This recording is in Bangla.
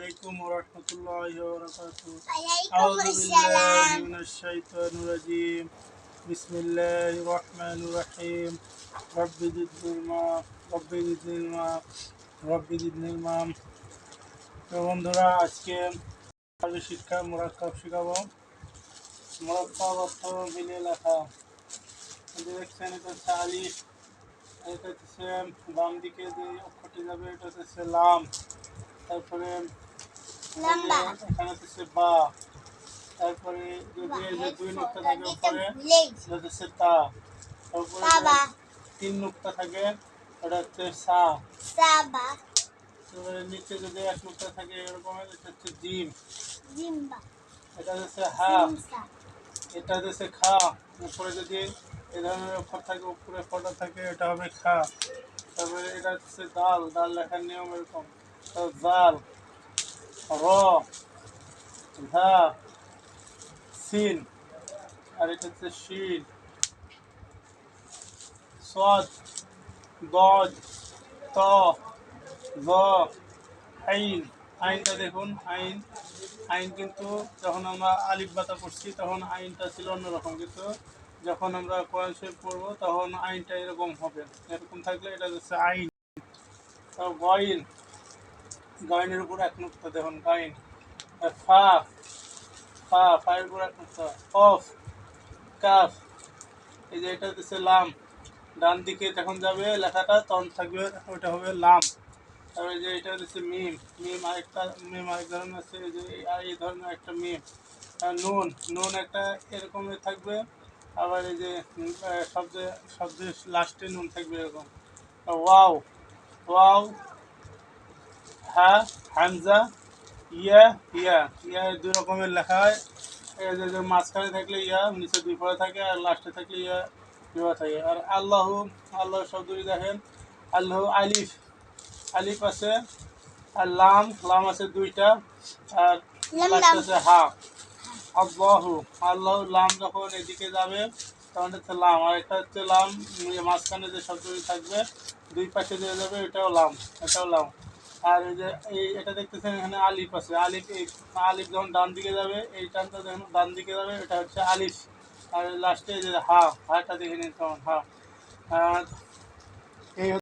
عليكم ورحمة الله وبركاته. وعليكم أعوذ بالله السلام. من الشيطان الرجيم. بسم الله الرحمن الرحيم. رب زدني علما رب زدني علما رب زدني علما। তো বন্ধুরা, আজকে আরবি শিক্ষা মুরাক্কাব শিখাবো। মুরাক্কাব অর্থ মিলে লেখা। দেখছেন, এটা হচ্ছে আলিফ, এটা হচ্ছে বাম দিকে যে অক্ষরটি যাবে এটা হচ্ছে লাম, তারপরে এখানে হচ্ছে বা, তারপরে যদি এই যে দুই নুক্তা থাকে উপরে এটা হচ্ছে তা, তারপরে তিন নুক্তা থাকে ওটা হচ্ছে সা, তারপরে নিচে যদি এক নুক্তা থাকে এরকম এটা হচ্ছে জিম, এটা হচ্ছে হা, এটা হচ্ছে খা। উপরে যদি এ ধরনের অক্ষর থাকে উপরে ফটা থাকে এটা হবে খা। তারপরে এটা হচ্ছে দাল, দাল লেখার নিয়ম এরকম। জাল, র, ধা, সিন, আর এটা হচ্ছে শিন, সদ, গজ, ত, জ, আইন। আইনটা দেখুন, আইন আইন কিন্তু যখন আমরা আলিফ বাতা পড়ছি তখন আইনটা ছিল অন্যরকম, কিন্তু যখন আমরা কোরআন শরীফ পড়বো তখন আইনটা এরকম হবে। এরকম থাকলে এটা হচ্ছে আইন। গইন, গইনের উপর এক নুক্তা দেখুন, গাইন। ফা, ফা, ফায়ের উপর এক নুক্তা। কফ, কাফ, এই যে এটা হচ্ছে লাম, ডান দিকে যখন যাবে লেখাটা তখন থাকবে ওইটা হবে লাম। তারপরে যে এটা হচ্ছে মিম, মিম আরেক ধরনের আছে, এই যে এই ধরনের একটা মিম। নুন, নুন একটা এরকমের থাকবে, আবার এই যে শব্দের লাস্টে নুন থাকবে এরকম। ওয়াও, ওয়াও, হা, হামজা, ইয়া, ইয়া, ইয়া দুই রকমের লেখা হয়। এই যে মাঝখানে থাকলে ইয়া, নিচে দুই পরে থাকে, আর লাস্টে থাকলে ইয়া দেওয়া থাকে। আর আল্লাহ, আল্লাহ শব্দটি দেখেন, আল্লাহ আলিফ, আলিফ আছে, আর লাম, লাম আছে দুইটা, আর লাস্ট আছে হা। আল্লাহ, আল্লাহ লাম যখন এদিকে যাবে তখন হচ্ছে লাম, আর একটা হচ্ছে লাম মাঝখানে যে শব্দটি থাকবে দুই পাশে দিয়ে যাবে এটাও লাম, এটাও লাম। আর এই যে এটা দেখতেছেন এখানে আলিফ আছে, আলিফ, এই আলিফ যখন ডান দিকে যাবে এই টানটা যখন ডান দিকে যাবে এটা হচ্ছে আলিফ। আর লাস্টে যে হা, হাটা দেখে নিন তখন হা। আর এই